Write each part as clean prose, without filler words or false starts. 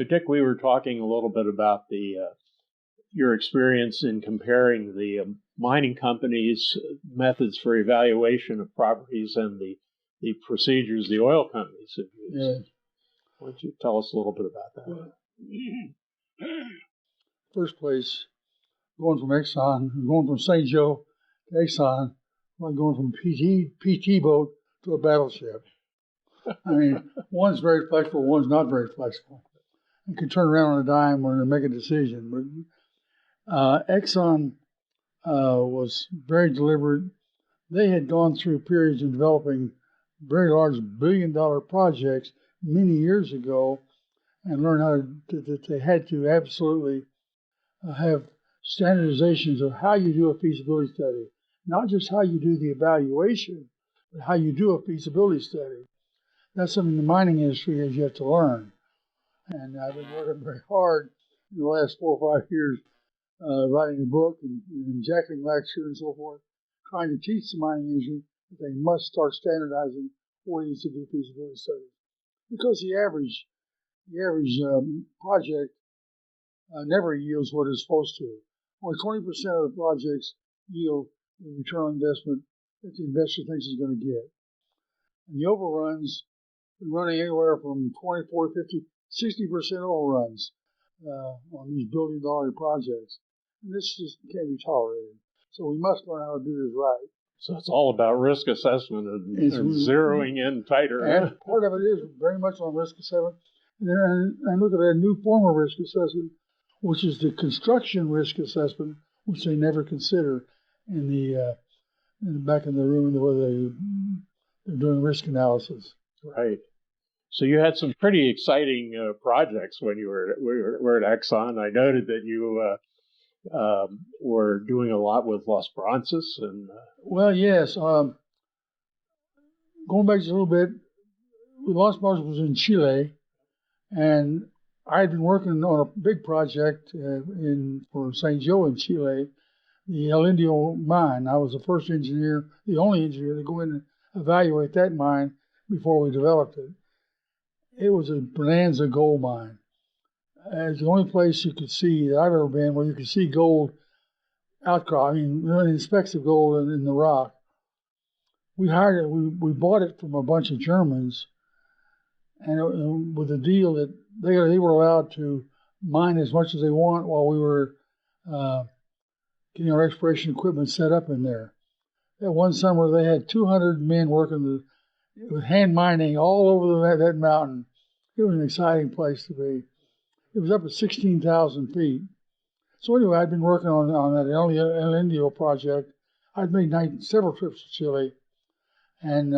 So, Dick, we were talking a little bit about your experience in comparing the mining companies' methods for evaluation of properties and the procedures the oil companies have used. Yeah. Why don't you tell us a little bit about that? Well, first place, going from St. Joe to Exxon, like going from PT boat to a battleship. I mean, one's very flexible, one's not very flexible. You can turn around on a dime when they make a decision. But Exxon was very deliberate. They had gone through periods of developing very large billion-dollar projects many years ago and learned that they had to absolutely have standardizations of how you do a feasibility study, not just how you do the evaluation, but how you do a feasibility study. That's something the mining industry has yet to learn. And I've been working very hard in the last 4 or 5 years, writing a book and Jackling lecture and so forth, trying to teach the mining industry that they must start standardizing ways to do feasibility studies. Because the average project never yields what it's supposed to. Only 20% of the projects yield the return on investment that the investor thinks he's going to get. And the overruns are running anywhere from 24, 50, 60% overruns on these billion-dollar projects. And this just can't be tolerated. So we must learn how to do this right. So it's all about risk assessment and zeroing in tighter. And part of it is very much on risk assessment. And look at a new form of risk assessment, which is the construction risk assessment, which they never consider in the back in the room where they're doing risk analysis. Right. So you had some pretty exciting projects when you were at Exxon. I noted that you were doing a lot with Los Bronces and. Well, yes. Going back just a little bit, Los Bronces was in Chile, and I had been working on a big project for St. Joe in Chile, the Indio mine. I was the first engineer, the only engineer to go in and evaluate that mine before we developed it. It was a bonanza gold mine. It's the only place you could see that I've ever been where you could see gold outcrop. I mean, really specks of gold in the rock. We we bought it from a bunch of Germans, and with the deal that they were allowed to mine as much as they want while we were getting our exploration equipment set up in there. That one summer, they had 200 men working with hand mining all over that mountain. It was an exciting place to be. It was up at 16,000 feet. So anyway, I'd been working on that El Indio project. I'd made several trips to Chile. And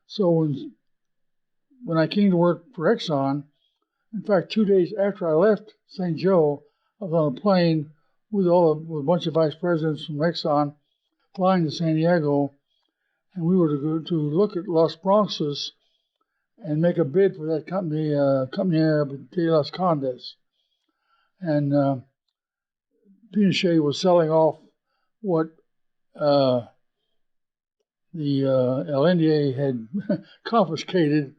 so when I came to work for Exxon, in fact, 2 days after I left St. Joe, I was on a plane with a bunch of vice presidents from Exxon flying to San Diego, and we were to go to look at Los Bronces and make a bid for that company, Compañía de los Condes. And Pinochet was selling off what the El Indio had confiscated,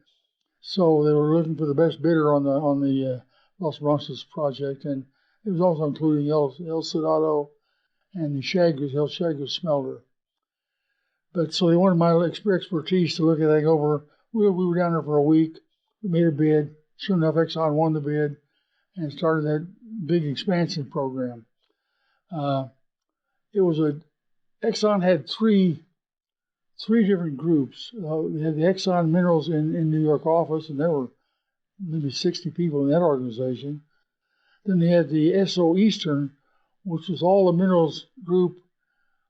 so they were looking for the best bidder on the Los Bronces project, and it was also including El Soldado and the El Chagres smelter. But so they wanted my expertise to look everything over. We were down there for a week. We made a bid. Sure enough, Exxon won the bid and started that big expansion program. Exxon had three different groups. We had the Exxon Minerals in New York office, and there were maybe 60 people in that organization. Then they had the SO Eastern, which was all the minerals group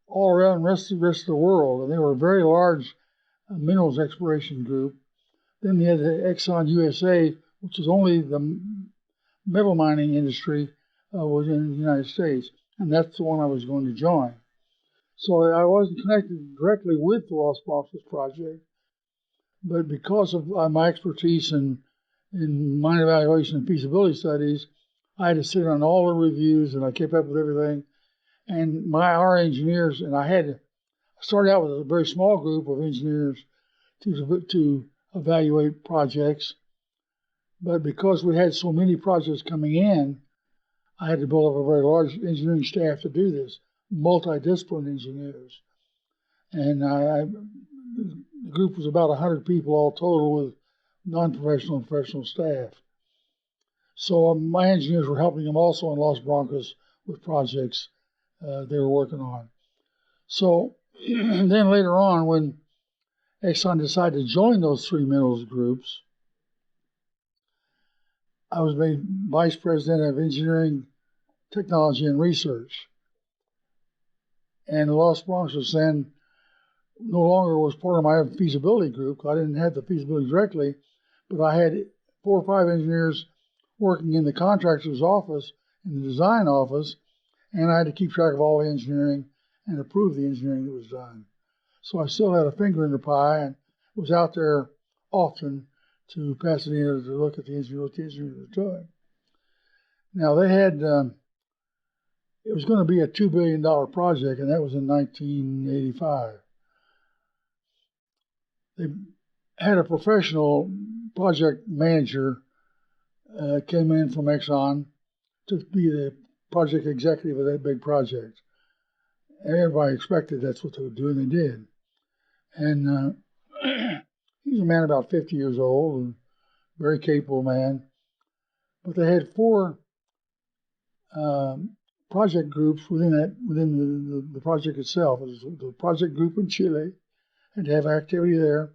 all around the rest of the world, and they were a very large minerals exploration group. Then they had the Exxon USA, which was only the metal mining industry was in the United States, and that's the one I was going to join. So I wasn't connected directly with the Los Bronces project, but because of my expertise in mine evaluation and feasibility studies, I had to sit on all the reviews, and I kept up with everything. And our engineers, and I started out with a very small group of engineers to evaluate projects. But because we had so many projects coming in, I had to build up a very large engineering staff to do this, multidisciplinary engineers. And the group was about 100 people all total with non-professional and professional staff. So my engineers were helping them also in Los Bronces with projects they were working on. So then later on, when Exxon decided to join those three minerals groups, I was made vice president of engineering, technology, and research. And Los Bronces then no longer was part of my feasibility group. I didn't have the feasibility directly, but I had 4 or 5 engineers working in the contractor's office, in the design office, and I had to keep track of all the engineering and approve the engineering that was done. So I still had a finger in the pie and was out there often to Pasadena to look at the engineering, what the engineers were doing. Now they had, it was going to be a $2 billion project, and that was in 1985. They had a professional project manager came in from Exxon to be the project executive of that big project. And everybody expected that's what they would do, and they did. And he was a man about 50 years old, and very capable man. But they had 4 project groups within the project itself. It was the project group in Chile, had to have activity there.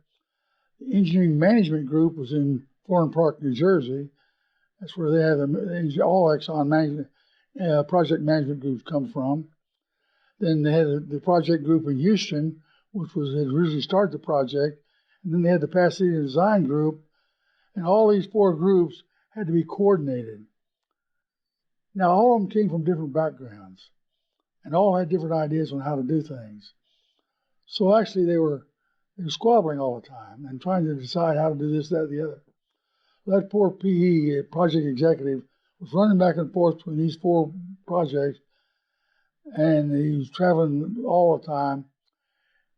The engineering management group was in Florham Park, New Jersey. That's where they have all Exxon project management groups come from. Then they had the project group in Houston, which had originally started the project. And then they had the Pasadena design group. And all these 4 groups had to be coordinated. Now, all of them came from different backgrounds, and all had different ideas on how to do things. So actually, they were squabbling all the time and trying to decide how to do this, that, the other. That poor PE, project executive, was running back and forth between these 4 projects, and he was traveling all the time.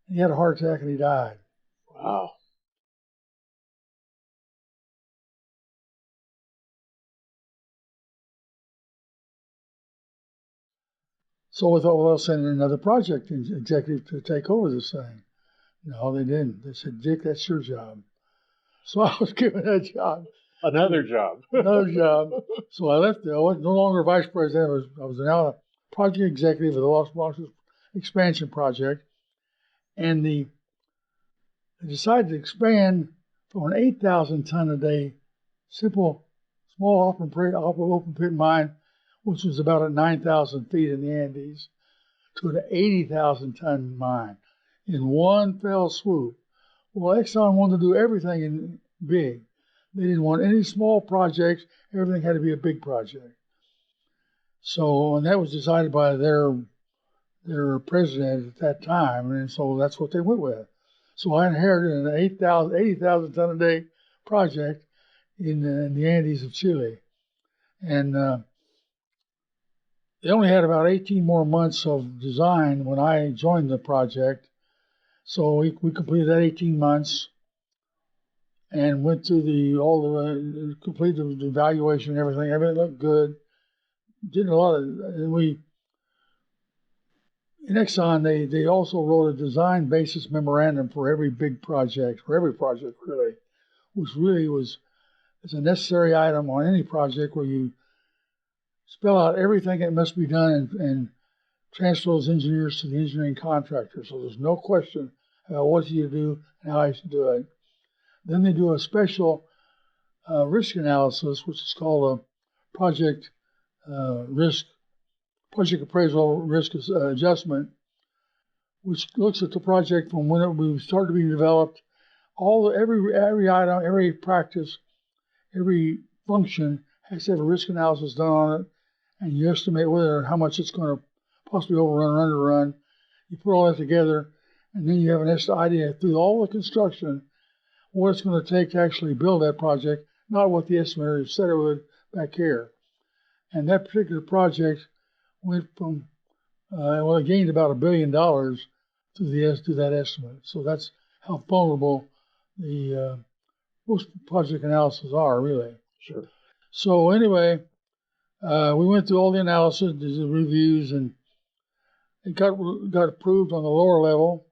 He had a heart attack and he died. Wow. So we thought, well, they'll send in another project executive to take over this thing. No, they didn't. They said, Dick, that's your job. So I was given that job. Another job. Another job. So I left there. I was no longer vice president. I was now a project executive of the Los Bronces expansion project. And they decided to expand from an 8,000 ton a day simple, small open pit mine, which was about at 9,000 feet in the Andes, to an 80,000 ton mine in one fell swoop. Well, Exxon wanted to do everything in big. They didn't want any small projects. Everything had to be a big project. So, and that was decided by their president at that time, and so that's what they went with. So I inherited an 80,000 ton a day project in the Andes of Chile. And they only had about 18 more months of design when I joined the project. So we completed that 18 months and went through completed the evaluation and everything. Everything looked good. Did a lot of, and in Exxon, they also wrote a design basis memorandum for every big project, really, which really was a necessary item on any project where you spell out everything that must be done and transfer those engineers to the engineering contractor. So there's no question about what you do and how you should do it. Then they do a special risk analysis, which is called a project appraisal risk adjustment, which looks at the project from when it started being developed, every item, every practice, every function has to have a risk analysis done on it, and you estimate how much it's going to possibly overrun or underrun. You put all that together, and then you have an idea through all the construction what it's going to take to actually build that project, not what the estimator said it would back here. And that particular project went from, it gained about $1 billion to that estimate. So that's how vulnerable the most project analysis are, really. Sure. So anyway, we went through all the analysis, the reviews, and it got approved on the lower level,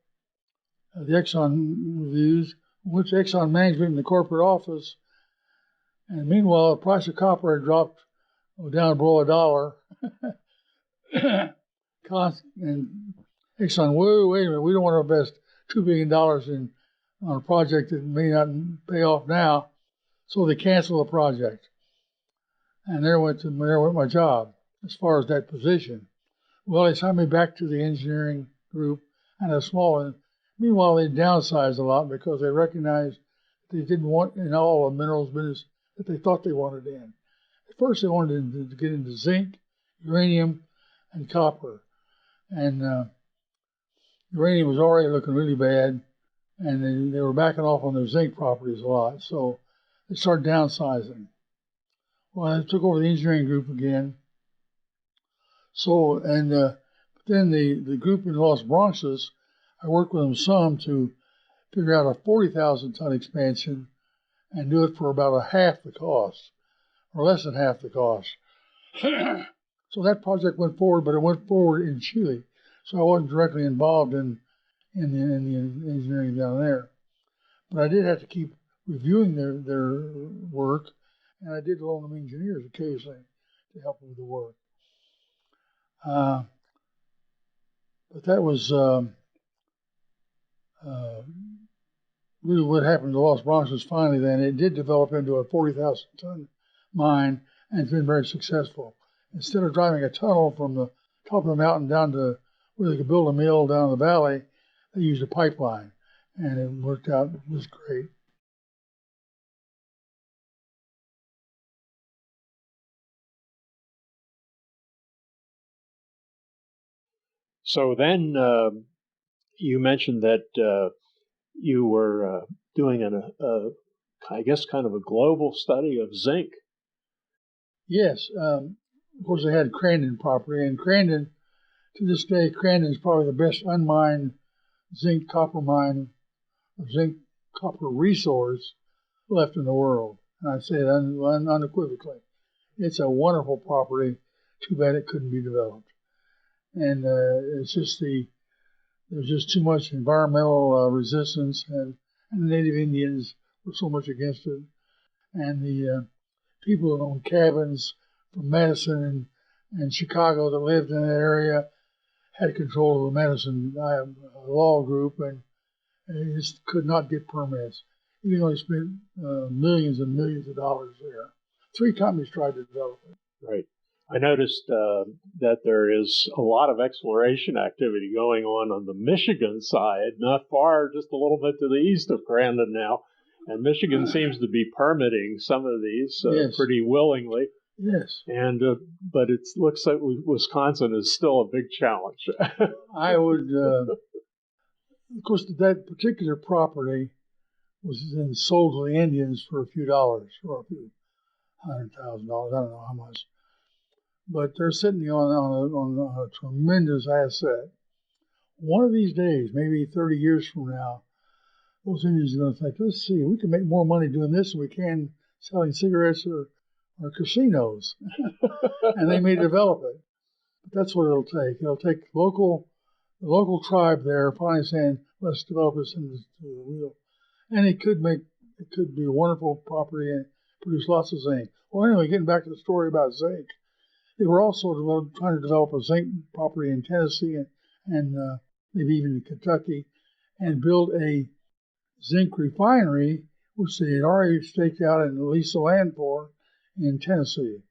the Exxon reviews. Went to Exxon management in the corporate office, and meanwhile, the price of copper had dropped down below $1. And Exxon, wait a minute, we don't want to invest $2 billion on a project that may not pay off now, so they canceled the project. And there went my job as far as that position. Well, they sent me back to the engineering group and a small one. Meanwhile, they downsized a lot because they recognized they didn't want in all the minerals business that they thought they wanted in. At first, they wanted to get into zinc, uranium, and copper. And uranium was already looking really bad, and they were backing off on their zinc properties a lot. So they started downsizing. Well, I took over the engineering group again. So, and then the group in Los Bronces, I worked with them some to figure out a 40,000 ton expansion and do it for about half the cost, or less than half the cost. So that project went forward, but it went forward in Chile. So I wasn't directly involved in the engineering down there. But I did have to keep reviewing their work, and I did loan them engineers occasionally to help them with the work. But that was really what happened to Los Bronces finally. Then it did develop into a 40,000 ton mine, and it's been very successful. Instead of driving a tunnel from the top of the mountain down to where they could build a mill down the valley, they used a pipeline, and it worked out. It was great. So then you mentioned that you were doing I guess, kind of a global study of zinc. Yes. Of course, they had Crandon property, and Crandon, to this day, Crandon is probably the best unmined zinc copper mine, or zinc copper resource left in the world. And I say it unequivocally. It's a wonderful property. Too bad it couldn't be developed. And it's just there's just too much environmental resistance, and the Native Indians were so much against it. And the people that owned cabins from Madison and Chicago that lived in that area had control of the Madison law group, and they just could not get permits, even though they spent millions and millions of dollars there. 3 companies tried to develop it. Right. I noticed that there is a lot of exploration activity going on the Michigan side, not far, just a little bit to the east of Crandon now. And Michigan seems to be permitting some of these Yes. pretty willingly. Yes. And but it looks like Wisconsin is still a big challenge. I would, of course, that particular property was then sold to the Indians for a few dollars, or a few $100,000. I don't know how much. But they're sitting on a tremendous asset. One of these days, maybe 30 years from now, those Indians are going to think, let's see, we can make more money doing this than we can selling cigarettes or casinos. And they may develop it. But that's what it'll take. It'll take the local tribe there finally saying, let's develop this into the wheel. And it could be a wonderful property and produce lots of zinc. Well, anyway, getting back to the story about zinc, they were also trying to develop a zinc property in Tennessee and maybe even in Kentucky, and build a zinc refinery, which they had already staked out and leased the land for in Tennessee.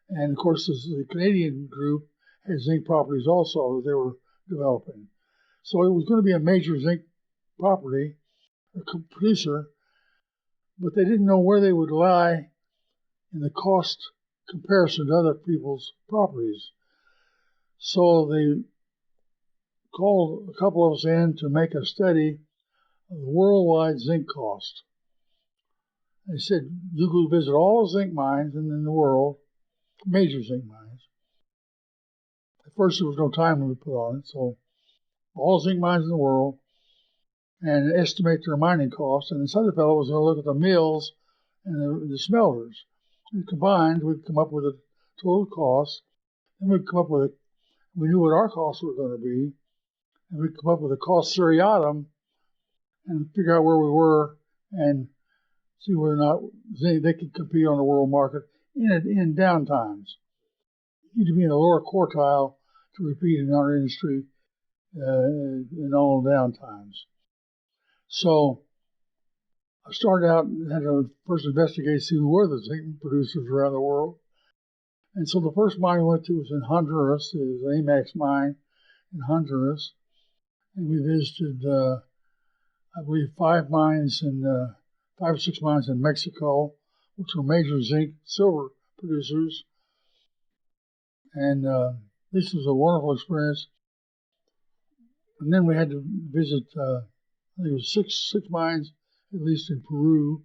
And of course, the Canadian group had zinc properties also that they were developing. So it was going to be a major zinc property, a producer, but they didn't know where they would lie in the cost comparison to other people's properties. So they called a couple of us in to make a study of the worldwide zinc cost. They said, you go visit all the zinc mines in the world, major zinc mines. At first, there was no time limit put on it, so all zinc mines in the world, and estimate their mining costs. And this other fellow was going to look at the mills and the smelters. And combined, we'd come up with a total cost. Then we'd come up with we knew what our costs were going to be, and we'd come up with a cost seriatim and figure out where we were and see whether or not they could compete on the world market in down times. You need to be in the lower quartile to repeat in our industry in all down times. So I started out and had to first investigate, see who were the zinc producers around the world. And so the first mine we went to was in Honduras. It was an AIME mine in Honduras. And we visited, I believe, 5 or 6 mines in Mexico, which were major zinc silver producers. And this was a wonderful experience. And then we had to visit, I think it was six mines, at least in Peru.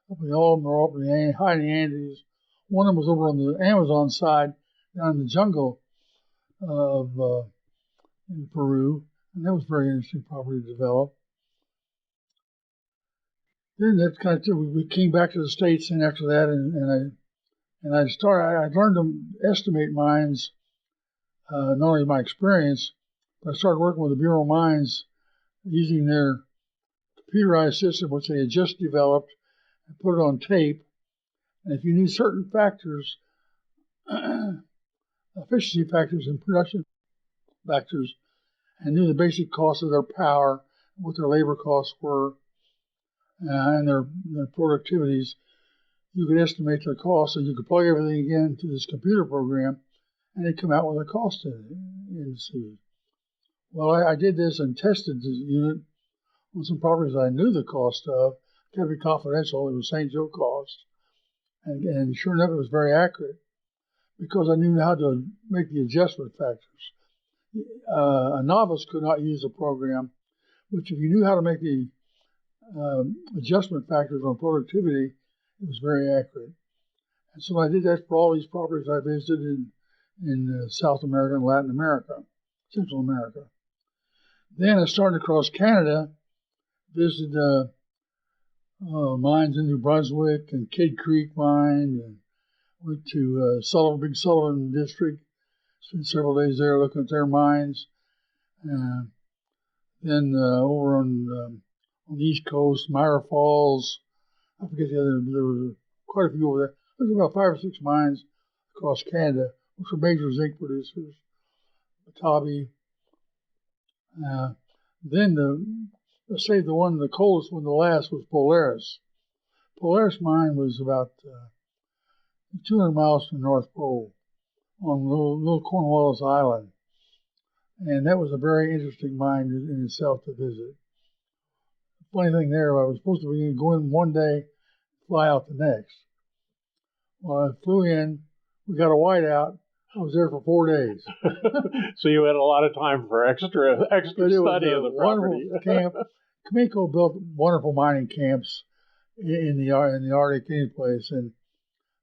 All of them were up in the high in the Andes. One of them was over on the Amazon side, down in the jungle of in Peru, and that was very interesting property to develop. Then that kind of we came back to the States, and after that, I learned to estimate mines, not only my experience, but I started working with the Bureau of Mines using their computerized system, which they had just developed, and put it on tape. And if you knew certain factors, efficiency factors and production factors, and knew the basic cost of their power, what their labor costs were, and their productivities, you could estimate their costs, and you could plug everything into this computer program, and it'd come out with a cost indices. Well, I did this and tested the unit on some properties I knew the cost of, kept it confidential. It was St. Joe cost. And sure enough, it was very accurate because I knew how to make the adjustment factors. A novice could not use the program, but if you knew how to make the adjustment factors on productivity, it was very accurate. And so I did that for all these properties I visited in South America and Latin America, Central America. Then I started across Canada, visited mines in New Brunswick and Kidd Creek mine, and went to Big Sullivan District, spent several days there looking at their mines. Then over on the East Coast, Myra Falls, I forget the other, there were quite a few over there. There's about 5 or 6 mines across Canada, which are major zinc producers. Batabi. Then let's say the coldest one, the last, was Polaris. Polaris mine was about 200 miles from the North Pole on little Cornwallis Island. And that was a very interesting mine in itself to visit. The funny thing there, I was supposed to go in one day, fly out the next. Well, I flew in, we got a whiteout. I was there for 4 days. So you had a lot of time for extra study of the property. Camp. Cameco built wonderful mining camps in the Arctic any place, and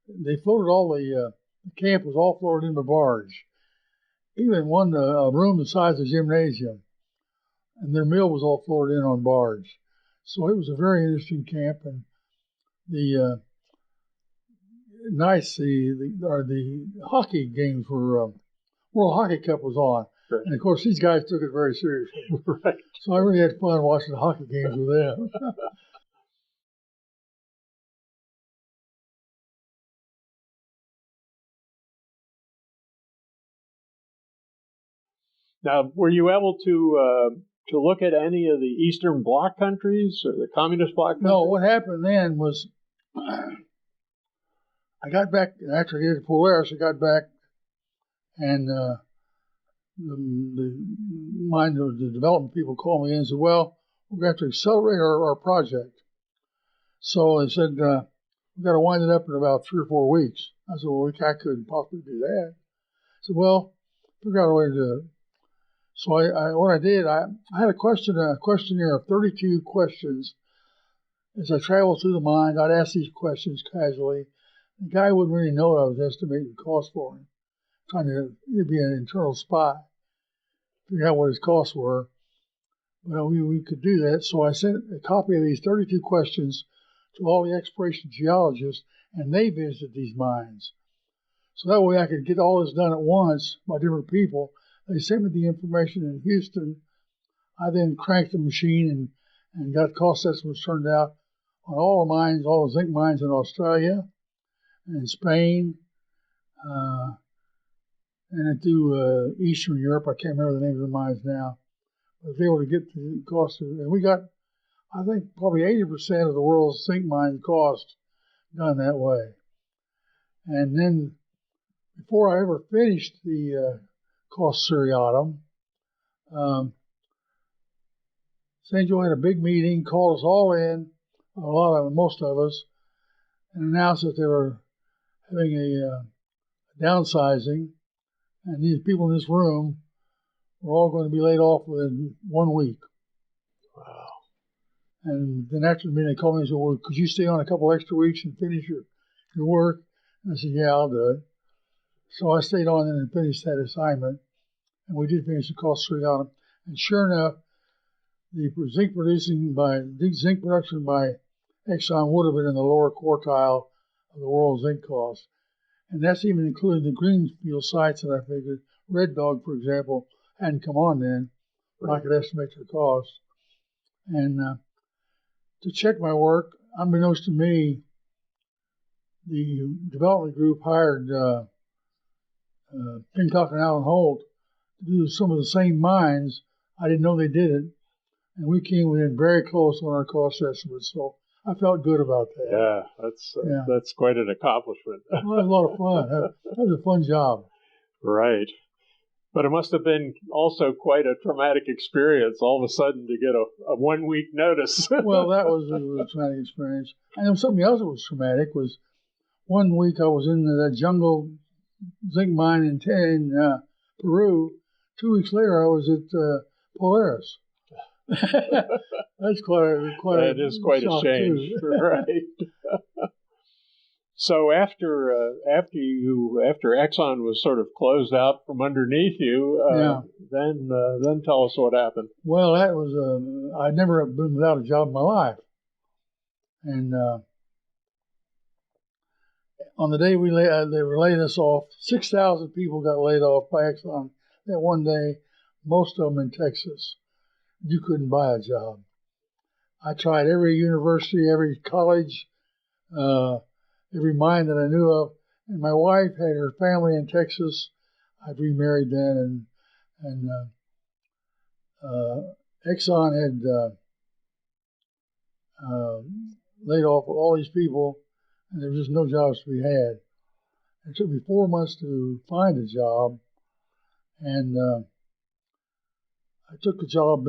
they floated all the camp was all floated in by barge. Even one a room the size of a gymnasium, and their mill was all floated in on barge. So it was a very interesting camp, and the hockey games were World Hockey Cup was on, right. And of course these guys took it very seriously. Right. So I really had fun watching the hockey games with them. Now, were you able to look at any of the Eastern Bloc countries or the Communist Bloc countries? No, what happened then was I got back after I did Polaris. I got back, and the development people called me in and said, "Well, we're going to have to accelerate our project." So they said, "We've got to wind it up in about 3 or 4 weeks." I said, "Well, I couldn't possibly do that." I said, "Well, figure out a way to do it." So what I did, I had a questionnaire of 32 questions. As I traveled through the mines, I'd ask these questions casually. The guy wouldn't really know what I was estimating the cost for him, trying to be an internal spy, figure out what his costs were. But we could do that. So I sent a copy of these 32 questions to all the exploration geologists and they visited these mines. So that way I could get all this done at once by different people. They sent me the information in Houston. I then cranked the machine and got cost estimates turned out on all the mines, all the zinc mines in Australia and Spain, and through Eastern Europe. I can't remember the name of the mines now. I was able to get the cost of, and we got, I think, probably 80% of the world's zinc mine cost done that way. And then, before I ever finished the cost seriatim, St. Joe had a big meeting, called us all in, most of us, and announced that they were having a downsizing, and these people in this room were all going to be laid off within 1 week. Wow. And then after the meeting, they called me and said, well, could you stay on a couple extra weeks and finish your work? And I said, yeah, I'll do it. So I stayed on and finished that assignment, and we did finish the cost seriatim. And sure enough, the zinc production by Exxon would have been in the lower quartile of the world zinc cost. And that's even including the greenfield sites that I figured. Red Dog, for example, hadn't come on then, but I could estimate their cost. And to check my work, unbeknownst to me, the development group hired Pincock and Allen Holt to do some of the same mines. I didn't know they did it. And we came within very close on our cost estimates, so I felt good about that. Yeah, that's quite an accomplishment. Well, it was a lot of fun. That was a fun job. Right. But it must have been also quite a traumatic experience, all of a sudden to get a 1 week notice. Well, that was a traumatic experience. And something else that was traumatic was 1 week I was in that jungle zinc mine in Peru. 2 weeks later, I was at Polaris. That's quite a change, right? So after Exxon was sort of closed out from underneath you, then tell us what happened. Well, that was I'd never been without a job in my life, and on the day they were laying us off, 6,000 people got laid off by Exxon that one day, most of them in Texas. You couldn't buy a job. I tried every university, every college, every mine that I knew of, and my wife had her family in Texas. I'd remarried then, and Exxon had laid off all these people, and there was just no jobs to be had. It took me 4 months to find a job, and I took a job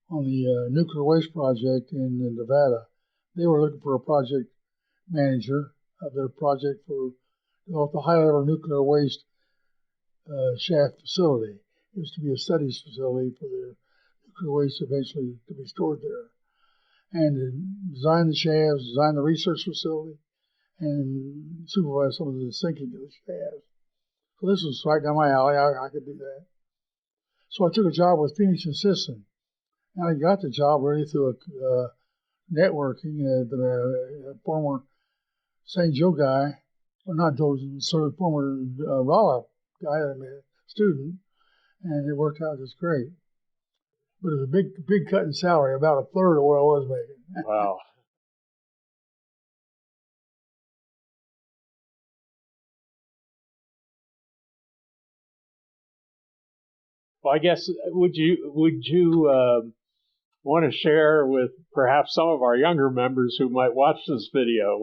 on the nuclear waste project in Nevada. They were looking for a project manager of their project for the high-level nuclear waste shaft facility. It was to be a studies facility for the nuclear waste eventually to be stored there. And design the shafts, design the research facility, and supervise some of the sinking of the shafts. So this was right down my alley. I could do that. So I took a job with Fenix and Scission. And I got the job really through networking. The former St. Joe guy, well, not Joe, former Rolla guy that I met, student, and it worked out just great. But it was a big cut in salary, about a third of what I was making. Wow. Well, I guess would you want to share with perhaps some of our younger members who might watch this video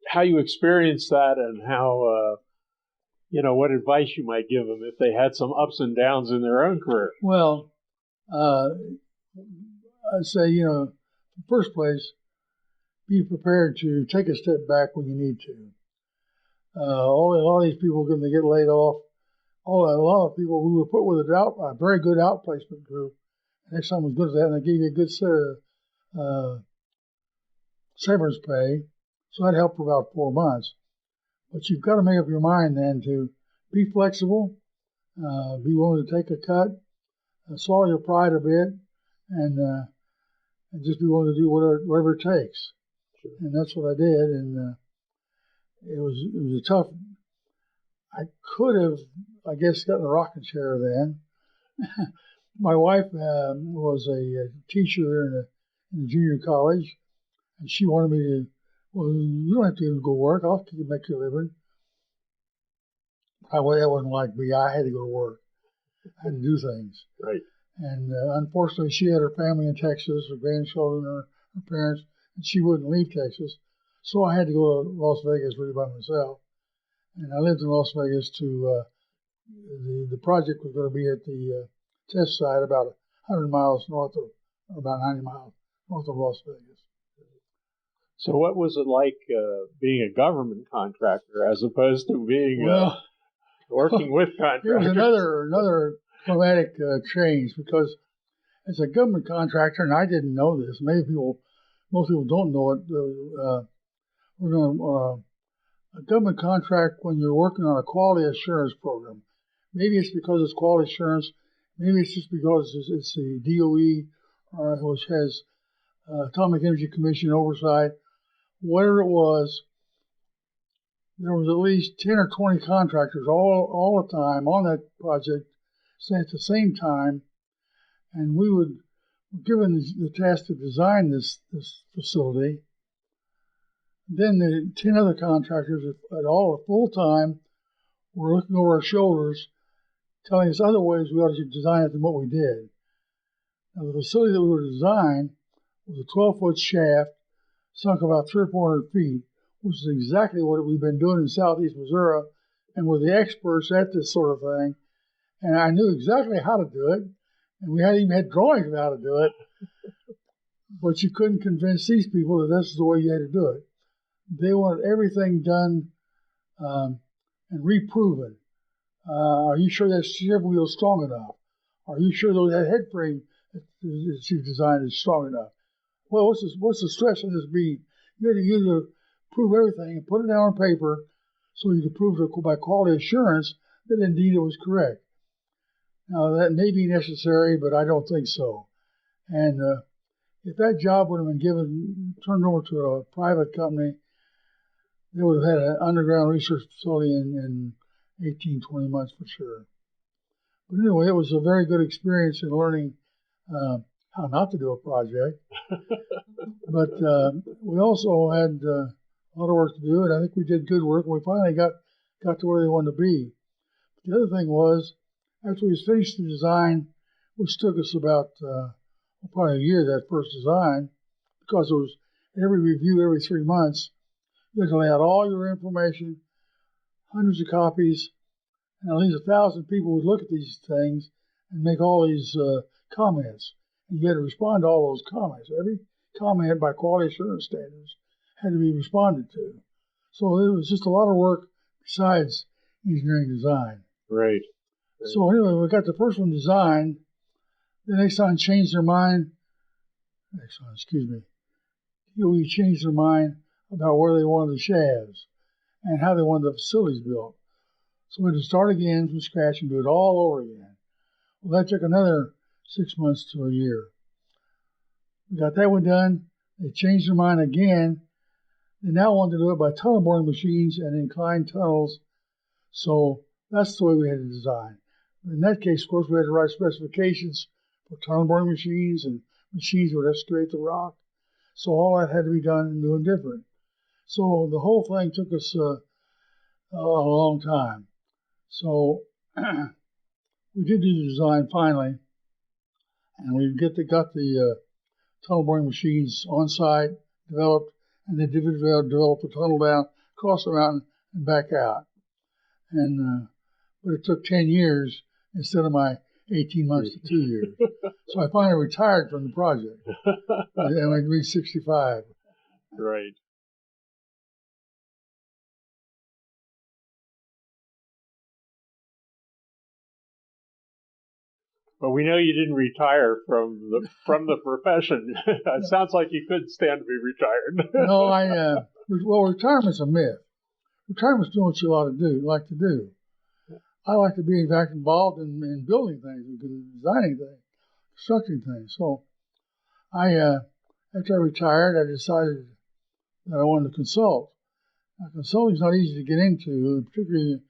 how you experienced that, and how what advice you might give them if they had some ups and downs in their own career? Well, I'd say, in the first place, be prepared to take a step back when you need to. A lot of these people, when they get laid off, a lot of people who were put with a very good outplacement group, and Exxon was good at that, and they gave you a good severance pay, so that helped for about 4 months. But you've got to make up your mind then to be flexible, be willing to take a cut, swallow your pride a bit, and and just be willing to do whatever it takes. Sure. And that's what I did. And it was a tough. I could have, I guess, gotten a rocking chair then. My wife was a teacher in a junior college, and she wanted me to. Well, you don't have to go work. I'll make you a living. That wasn't like me. I had to go to work. I had to do things. Right. And unfortunately, she had her family in Texas, her grandchildren, her parents, and she wouldn't leave Texas. So I had to go to Las Vegas really by myself. And I lived in Las Vegas to, the project was going to be at the test site about 100 miles north of, or about 90 miles north of Las Vegas. So what was it like being a government contractor as opposed to being working with contractors? It was another traumatic change, because as a government contractor, and I didn't know this, most people don't know it, a government contract when you're working on a quality assurance program. Maybe it's because it's quality assurance, maybe it's just because it's the DOE, which has Atomic Energy Commission oversight. Whatever it was, there was at least 10 or 20 contractors all the time on that project, say at the same time, and we were given the task to design this facility. Then the 10 other contractors at all full time were looking over our shoulders, telling us other ways we ought to design it than what we did. Now, the facility that we were to design was a 12-foot shaft, sunk about 300 or 400 feet, which is exactly what we've been doing in southeast Missouri, and we're the experts at this sort of thing. And I knew exactly how to do it, and we hadn't even had drawings of how to do it, but you couldn't convince these people that this is the way you had to do it. They wanted everything done and reproven. Are you sure that steering wheel is strong enough? Are you sure that head frame that you've designed is strong enough? Well, what's the stress on this beam? You had to prove everything and put it down on paper so you could prove by quality assurance that indeed it was correct. Now, that may be necessary, but I don't think so. And if that job would have been turned over to a private company, they would have had an underground research facility in 18, 20 months for sure. But anyway, it was a very good experience in learning how not to do a project. But we also had a lot of work to do, and I think we did good work, and we finally got to where they wanted to be. The other thing was, after we finished the design, which took us about probably a year, that first design, because there was every review every 3 months. You had to lay out all your information, hundreds of copies, and at least 1,000 people would look at these things and make all these comments. And you had to respond to all those comments. Every comment by quality assurance standards had to be responded to. So it was just a lot of work besides engineering design. Right. So anyway, we got the first one designed. The next one changed their mind. We changed their mind about where they wanted the shafts and how they wanted the facilities built. So we had to start again from scratch and do it all over again. Well, that took another 6 months to a year. We got that one done. They changed their mind again. They now want to do it by tunnel boring machines and inclined tunnels. So that's the way we had to design. In that case, of course, we had to write specifications for tunnel boring machines and machines that would excavate the rock. So all that had to be done new and different. So the whole thing took us a long time. So we did do the design finally, and we got the tunnel boring machines on site, developed, and they developed the tunnel down, across the mountain, and back out. And but it took 10 years instead of my 18 months to 2 years. So I finally retired from the project. And I reached 65. Right. But we know you didn't retire from the profession. It sounds like you couldn't stand to be retired. No, well, retirement's a myth. Retirement's doing what you like to do. I like to be, in fact, involved in building things, designing things, constructing things. So I after I retired, I decided that I wanted to consult. Now, consulting is not easy to get into, particularly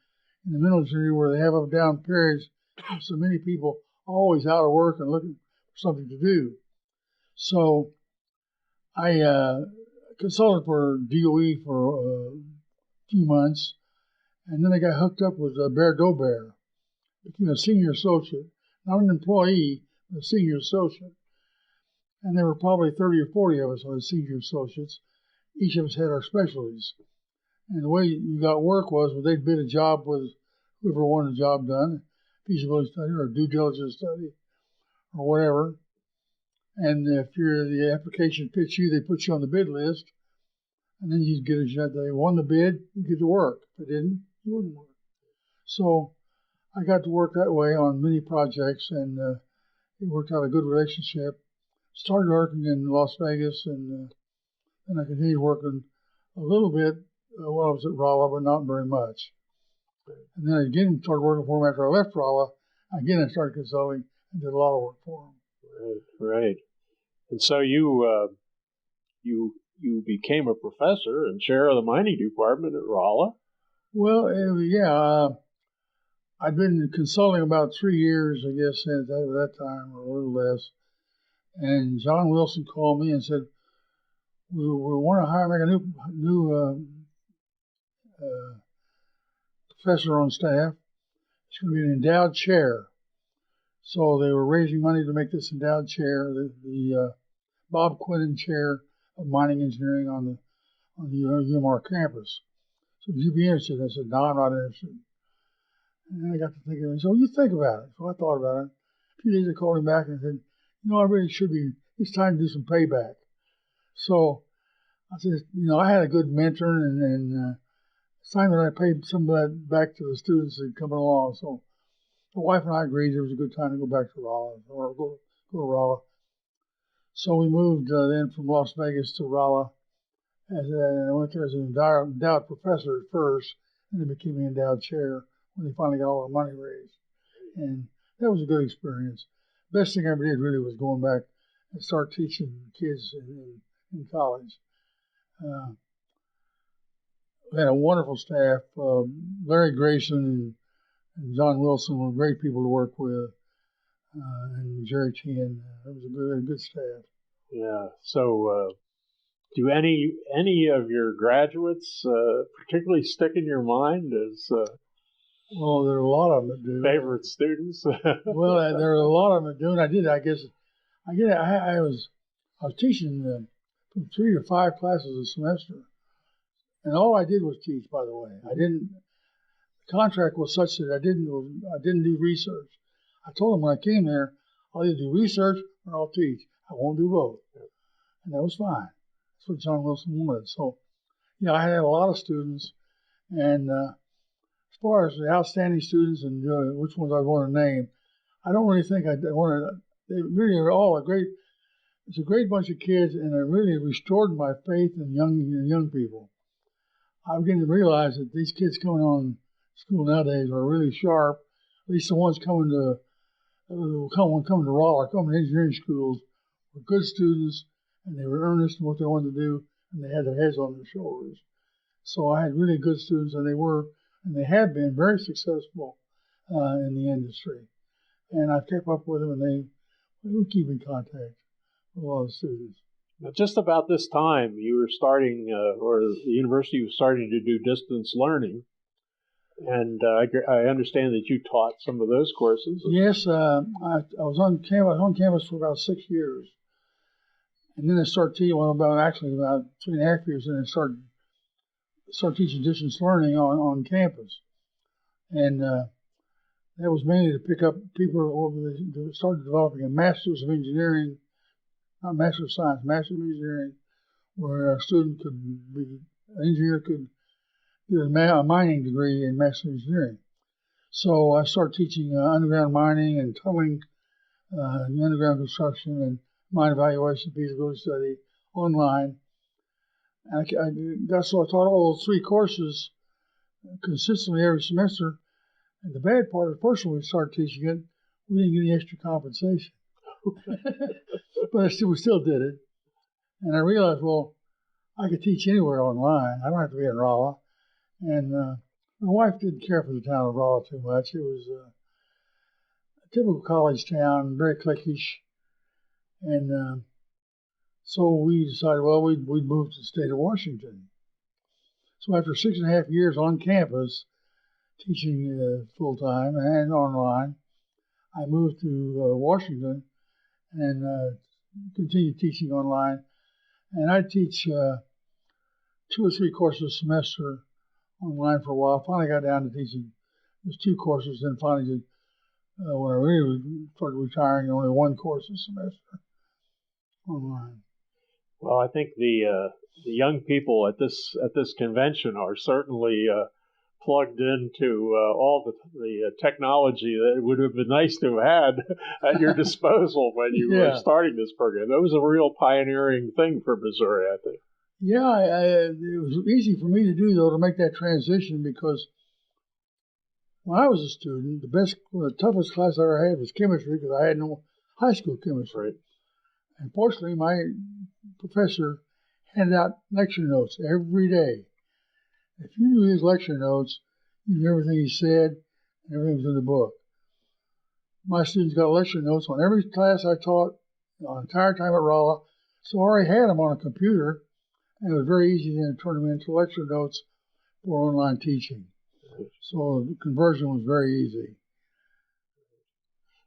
in the military where they have up and down periods. So many people always out of work and looking for something to do. So I consulted for DOE for a few months, and then I got hooked up with Dolbear, became a senior associate, not an employee, but a senior associate. And there were probably 30 or 40 of us on the senior associates. Each of us had our specialties. And the way you got work was they'd bid a job with whoever wanted the job done, feasibility study or due diligence study or whatever. And if the application fits you, they put you on the bid list. And then you'd get a job. They won the bid, you get to work. If it didn't, you wouldn't work. So I got to work that way on many projects, and it worked out a good relationship. Started working in Las Vegas, and then I continued working a little bit while I was at Rolla, but not very much. And then I again started working for them after I left Rolla. Again, I started consulting and did a lot of work for them. Right. And so you became a professor and chair of the mining department at Rolla. Well, yeah. I'd been consulting about 3 years, I guess, at that time, or a little less. And John Wilson called me and said, we want to make a new professor on staff. It's going to be an endowed chair. So they were raising money to make this endowed chair, the Bob Quinnen Chair of Mining Engineering on the UMR campus. So would you be interested? I said, no, I'm not interested. And then I got to thinking, so you think about it. So I thought about it. A few days I called him back and said, I really should be, it's time to do some payback. So I said, I had a good mentor, and it's time that I paid some of that back to the students that coming along. So my wife and I agreed it was a good time to go back to Rolla, or go to Rolla. So we moved then from Las Vegas to Rolla. I went there as an endowed professor at first, and then became an endowed chair when they finally got all the money raised. And that was a good experience. Best thing I ever did really was going back and start teaching kids in college. We had a wonderful staff. Larry Grayson and John Wilson were great people to work with, and Jerry Tien. It was a good staff. Yeah. So, do any of your graduates particularly stick in your mind as well, there are a lot of them that do. Favorite students? Well, there are a lot of them that do, and I was teaching from 3 to 5 classes a semester, and all I did was teach. By the way, the contract was such that I didn't do research. I told them when I came there, I'll either do research or I'll teach. I won't do both, and that was fine. That's what John Wilson wanted. So, I had a lot of students, and as far as the outstanding students and which ones I want to name, I don't really think I want to. They really are all it's a great bunch of kids, and it really restored my faith in young people. I'm beginning to realize that these kids coming on school nowadays are really sharp. At least the ones coming to Rolla, coming to engineering schools, were good students, and they were earnest in what they wanted to do, and they had their heads on their shoulders. So I had really good students, and they have been very successful in the industry. And I've kept up with them, and we keep in contact with a lot of students. Now, just about this time, you were starting, or the university was starting to do distance learning. And I understand that you taught some of those courses. Yes, I was on campus for about 6 years. And then I started teaching, about 3.5 years, and I started teaching distance learning on campus. And that was mainly to pick up people who started developing a Master's of Engineering, not Master of Science, Master of Engineering, where a student an engineer could get a mining degree in Master of Engineering. So I started teaching underground mining and tunneling, underground construction, and mine evaluation, feasibility study online. And I taught all those 3 courses consistently every semester. And the bad part, the first one we started teaching it, we didn't get any extra compensation. But we still did it. And I realized, well, I could teach anywhere online. I don't have to be in Rolla. And my wife didn't care for the town of Rolla too much. It was a typical college town, very cliquish. And so we decided, well, we'd move to the state of Washington. So after 6.5 years on campus, teaching full-time and online, I moved to Washington and continued teaching online. And I teach 2 or 3 courses a semester online for a while. Finally got down to teaching just 2 courses, then finally did, when I really started retiring, only 1 course a semester online. Well, I think the young people at this convention are certainly plugged into all the technology that would have been nice to have had at your disposal when you were starting this program. That was a real pioneering thing for Missouri, I think. Yeah, it was easy for me to do, though, to make that transition, because when I was a student, the toughest class I ever had was chemistry, because I had no high school chemistry. Right. And fortunately, my professor handed out lecture notes every day. If you knew his lecture notes, you knew everything he said, and everything was in the book. My students got lecture notes on every class I taught the entire time at Rolla, so I already had them on a computer, and it was very easy then to turn them into lecture notes for online teaching. So the conversion was very easy.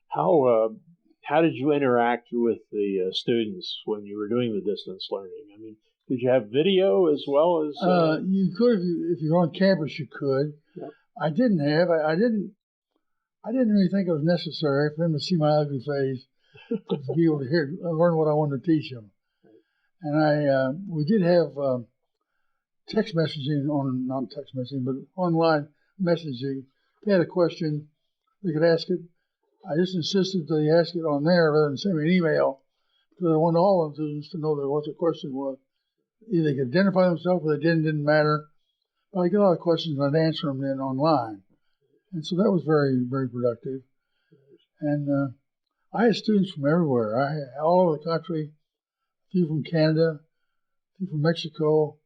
How did you interact with the students when you were doing the distance learning? I mean, did you have video as well as? You could, if you're on campus, you could. Yep. I didn't have. I didn't really think it was necessary for them to see my ugly face to be able to learn what I wanted to teach them. And we did have text messaging not text messaging, but online messaging. If they had a question, they could ask it. I just insisted that they ask it on there rather than send me an email, because I wanted all of the students to know what the question was. Either they could identify themselves or they didn't matter. But I get a lot of questions and I'd answer them then online. And so that was very, very productive. And I had students from everywhere. I had all over the country, a few from Canada, a few from Mexico,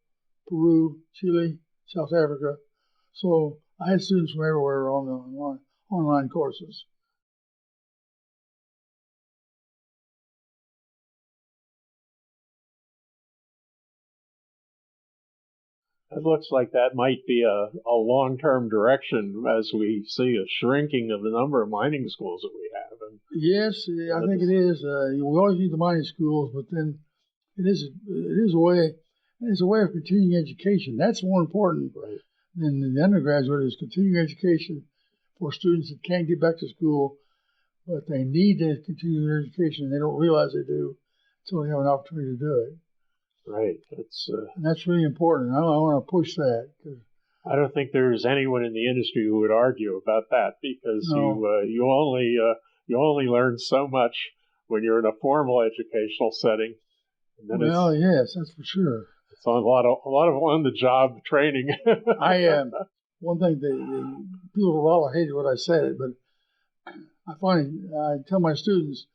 Peru, Chile, South Africa. So I had students from everywhere on the online courses. It looks like that might be a long-term direction as we see a shrinking of the number of mining schools that we have. And yes, I think it is. We always need the mining schools, but then it is a way. It's a way of continuing education. That's more important than the undergraduate, is continuing education for students that can't get back to school, but they need to continue their education. They don't realize they do until they have an opportunity to do it. Right. And that's really important. I want to push that. I don't think there's anyone in the industry who would argue about that, because you only learn so much when you're in a formal educational setting. And then yes, that's for sure. It's a lot of on-the-job training. One thing the people at Rolla hated when I said it, but I tell my students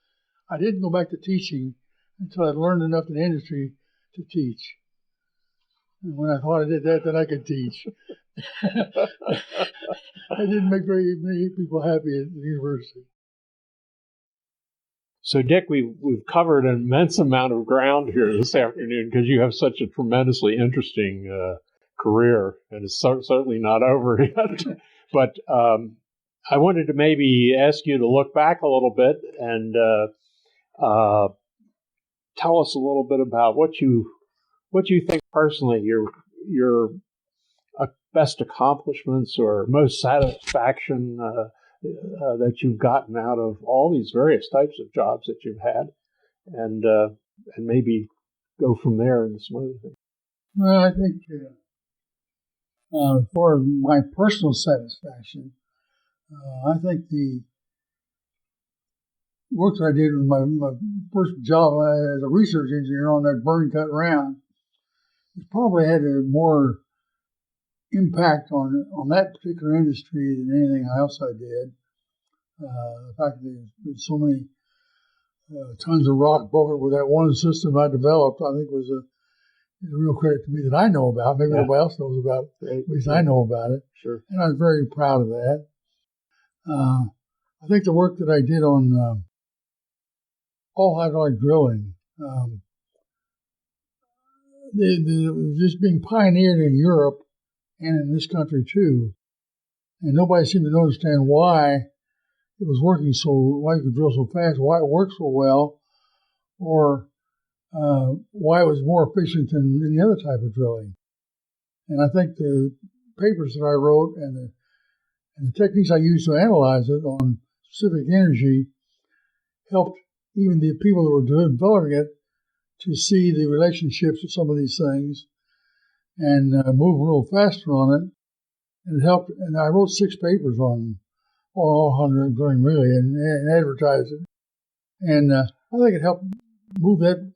I didn't go back to teaching until I'd learned enough in the industry to teach. And when I thought I did that, then I could teach. I didn't make very many people happy at the university. So, Dick, we've covered an immense amount of ground here this afternoon, because you have such a tremendously interesting career, and it's certainly not over yet. But I wanted to maybe ask you to look back a little bit and tell us a little bit about what you think personally your best accomplishments or most satisfaction that you've gotten out of all these various types of jobs that you've had, and maybe go from there into some other things. Well, I think for my personal satisfaction, I think the work that I did with my first job as a research engineer on that burn cut round probably had a more impact on that particular industry than anything else I did. The fact that there's so many tons of rock broken with that one system I developed. I think was a real credit to me that I know about. Maybe nobody else knows about it. Right. At least I know about it. Sure. And I was very proud of that. I think the work that I did on all hydraulic drilling, just being pioneered in Europe and in this country too, and nobody seemed to understand why it was working why you could drill so fast, why it worked so well, or why it was more efficient than any other type of drilling. And I think the papers that I wrote and the techniques I used to analyze it on specific energy helped even the people that were developing it to see the relationships of some of these things and move a little faster on it. And it helped. And I wrote 6 papers on all 100 drilling really and advertised it. And I think it helped move that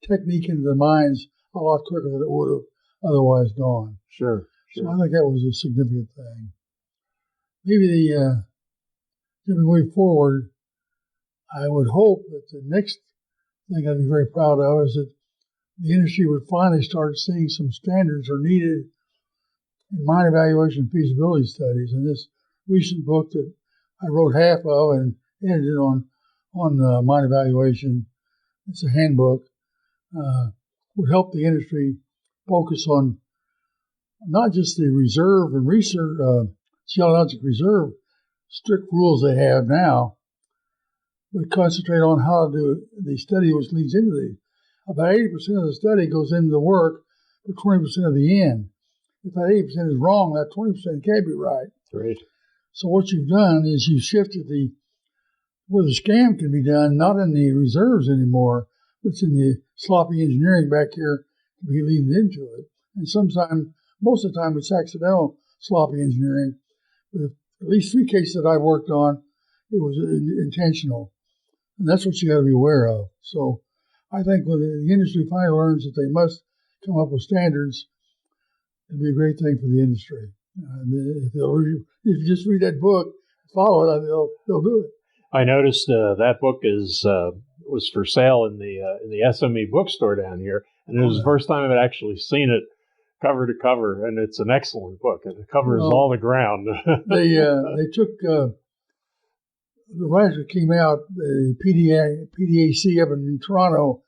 technique into the minds a lot quicker than it would have otherwise gone. Sure. So I think that was a significant thing. Maybe the way forward, I would hope that the next thing I'd be very proud of is that the industry would finally start seeing some standards are needed in mine evaluation feasibility studies. And this recent book that I wrote half of and edited on mine evaluation, it's a handbook, would help the industry focus on not just the reserve and research, geologic reserve strict rules they have now, but concentrate on how to do the study which leads into the. About 80% of the study goes into the work for 20% of the end. If that 80% is wrong, that 20% can't be right. Great. So what you've done is you've shifted where the scam can be done, not in the reserves anymore, but it's in the sloppy engineering back here to be leading into it. And most of the time, it's accidental sloppy engineering. But at least 3 cases that I worked on, it was intentional. And that's what you got to be aware of. So I think when the industry finally learns that they must come up with standards, it'd be a great thing for the industry. If you just read that book, follow it, they'll do it. I noticed that book was for sale in the SME bookstore down here, and it was the first time I've actually seen it cover to cover, and it's an excellent book, and it covers all the ground. They took the writer that came out, the PDAC up in Toronto,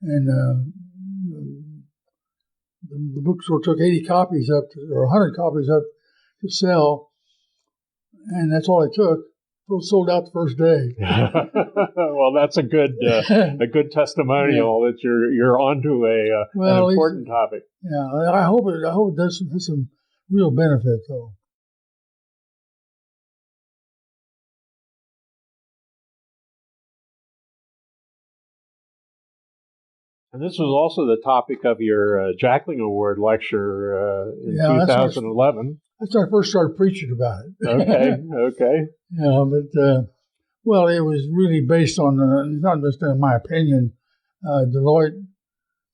and the bookstore took 80 copies up or 100 copies up to sell, and that's all it took. It sold out the first day. Well, that's a good testimonial that you're onto an important topic. Yeah, I hope it does some real benefit though. And this was also the topic of your Jackling Award lecture in 2011. That's when I first started preaching about it. Okay. Yeah, but well, it was really based on not just in my opinion. Deloitte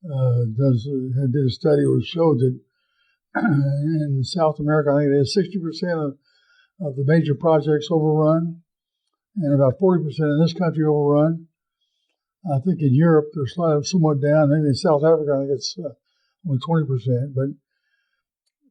did a study which showed that in South America, I think there's 60% of the major projects overrun, and about 40% in this country overrun. I think in Europe they're somewhat down. Maybe in South Africa, I think it's only 20%, but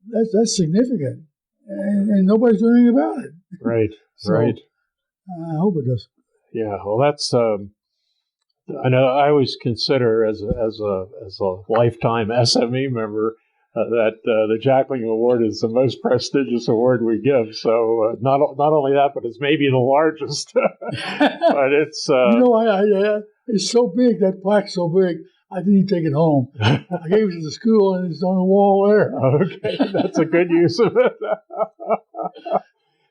that's significant, and nobody's doing anything about it. Right, so, right. I hope it does. Yeah, well, that's. I know I always consider as a lifetime SME member that the Jackling Award is the most prestigious award we give. So not only that, but it's maybe the largest. But it's it's so big, that plaque's so big, I didn't even take it home. I gave it to the school, and it's on the wall there. Okay, that's a good use of it.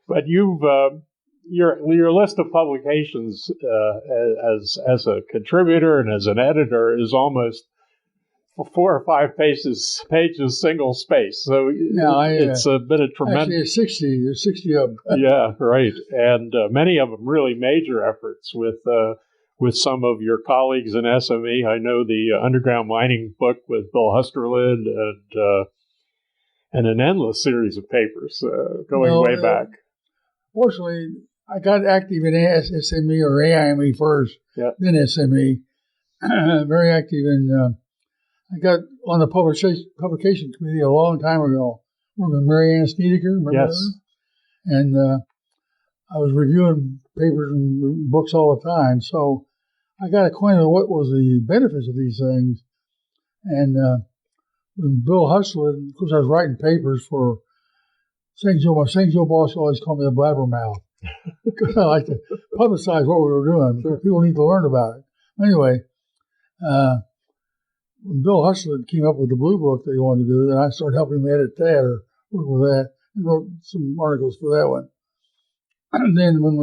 But you've your list of publications as a contributor and as an editor is almost 4 or 5 pages single space. So it's been a tremendous. Actually, there's 60 of them. Yeah, right, and many of them really major efforts with some of your colleagues in SME. I know the underground mining book with Bill Husterlid and an endless series of papers going way back. Fortunately, I got active in SME or AIME first, then SME. Very active in. I got on the publication committee a long time ago. Remember Mary Ann Snedeker? Remember Yes. her? And I was reviewing papers and books all the time, so I got acquainted with what was the benefits of these things. And when Bill Hustler, of course, I was writing papers for St. Joe. My St. Joe boss always called me a blabbermouth because I like to publicize what we were doing because people need to learn about it. Anyway, when Bill Hustler came up with the Blue Book that he wanted to do, then I started helping him edit that or work with that and wrote some articles for that one. And then when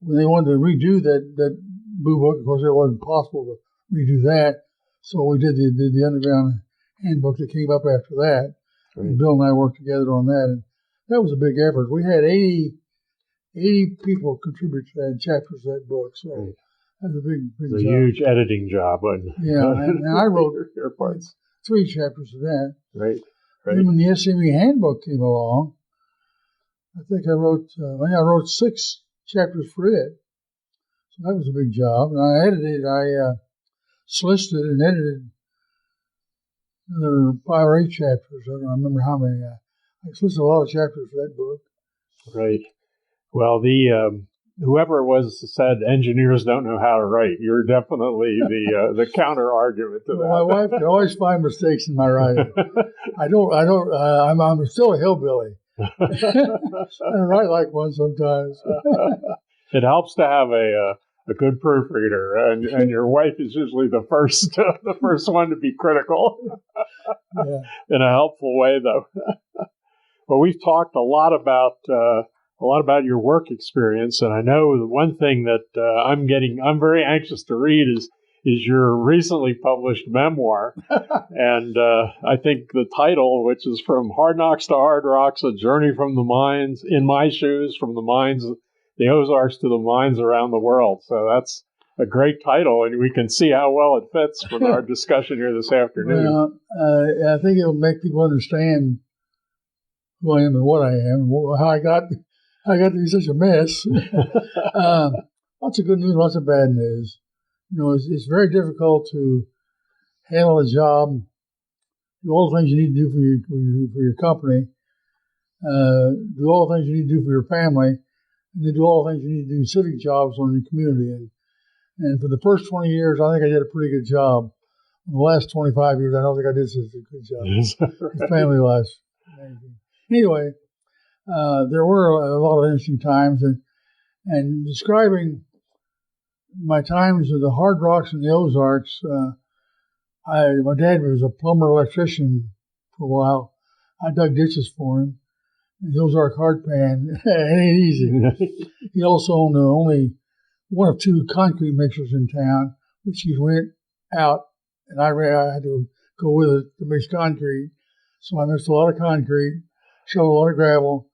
they wanted to redo that Blue Book, of course, it wasn't possible to redo that. So we did the Underground Handbook that came up after that. Right. And Bill and I worked together on that, and that was a big effort. We had 80 people contribute to that chapters of that book. So right. That was a big job. It's a huge editing job. Yeah, and I wrote 3 chapters of that. Right. Then when the SME Handbook came along, I think I wrote 6 chapters for it. So that was a big job. And I solicited and edited another 5 or 8 chapters. I don't remember how many. I solicited a lot of chapters for that book. Right. Well, whoever it was said engineers don't know how to write. You're definitely the counter argument to that. My wife can always find mistakes in my writing. I'm still a hillbilly. I write like one sometimes. It helps to have a good proofreader, and your wife is usually the first one to be critical. Yeah. In a helpful way, though. Well, we've talked a lot about your work experience, and I know the one thing that I'm very anxious to read is your recently published memoir. And I think the title, which is From Hard Knocks to Hard Rocks, A Journey from the Mines, in My Shoes, from the mines, the Ozarks to the mines around the world. So that's a great title, and we can see how well it fits from our discussion here this afternoon. Well, I think it'll make people understand who I am and what I am, and how I got to be such a mess. Lots of good news, lots of bad news. It's very difficult to handle a job, do all the things you need to do for your company, do all the things you need to do for your family, and then do all the things you need to do civic jobs on your community. And for the first 20 years, I think I did a pretty good job. In the last 25 years, I don't think I did such a good job. Right? Family life. Anyway, there were a lot of interesting times, and describing my times of the hard rocks in the Ozarks, my dad was a plumber electrician for a while. I dug ditches for him. The Ozark hard pan, it ain't easy. He also owned only one of 2 concrete mixers in town, which he rent out, and I had to go with it to mix concrete. So I mixed a lot of concrete, shoveled a lot of gravel.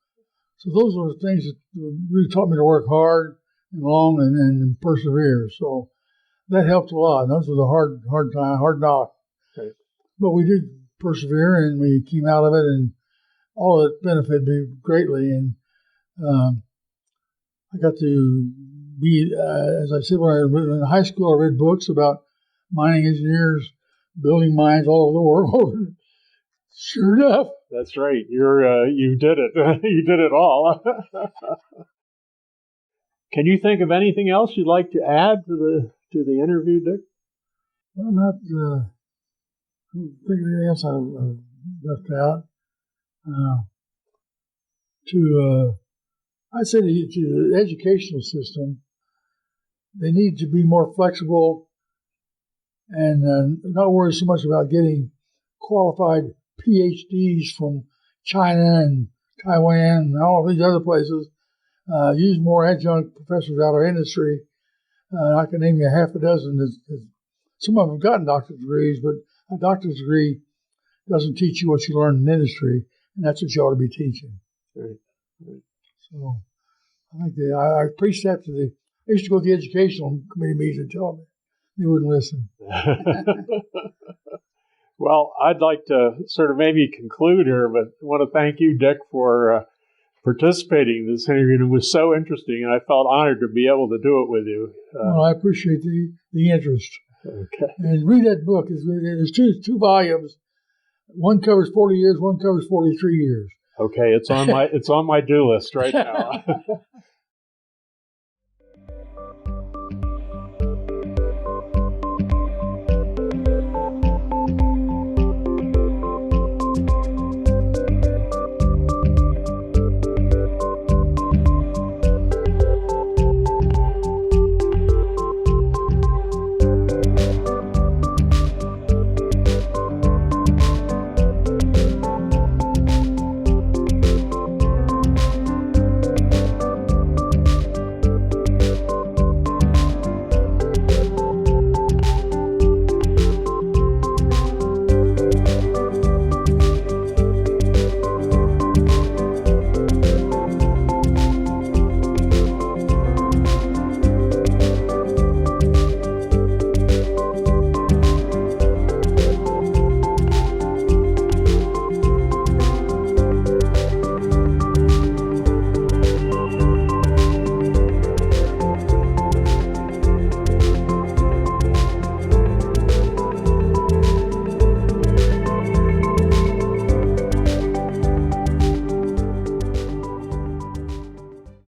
So those were the things that really taught me to work hard and long and persevere. So that helped a lot. And those were the hard knock. Okay. But we did persevere, and we came out of it, and all of it benefited me greatly. And I got to be, as I said, when I was in high school, I read books about mining engineers building mines all over the world. Sure enough. That's right. You did it. You did it all. Can you think of anything else you'd like to add to the interview, Dick? Well, not I don't think of anything else I left out. I'd say to the educational system, they need to be more flexible and not worry so much about getting qualified PhDs from China and Taiwan and all these other places. Use more adjunct professors out of industry. I can name you half a dozen. Some of them have gotten doctorate degrees, but a doctorate degree doesn't teach you what you learn in industry, and that's what you ought to be teaching. Right. So I think I preached that I used to go to the educational committee meetings and tell them. They wouldn't listen. Well, I'd like to sort of maybe conclude here, but I want to thank you, Dick, for participating in this interview. It was so interesting, and I felt honored to be able to do it with you. Well, I appreciate the interest. Okay. And read that book. There's two volumes. One covers 40 years. One covers 43 years. Okay, it's on my do list right now.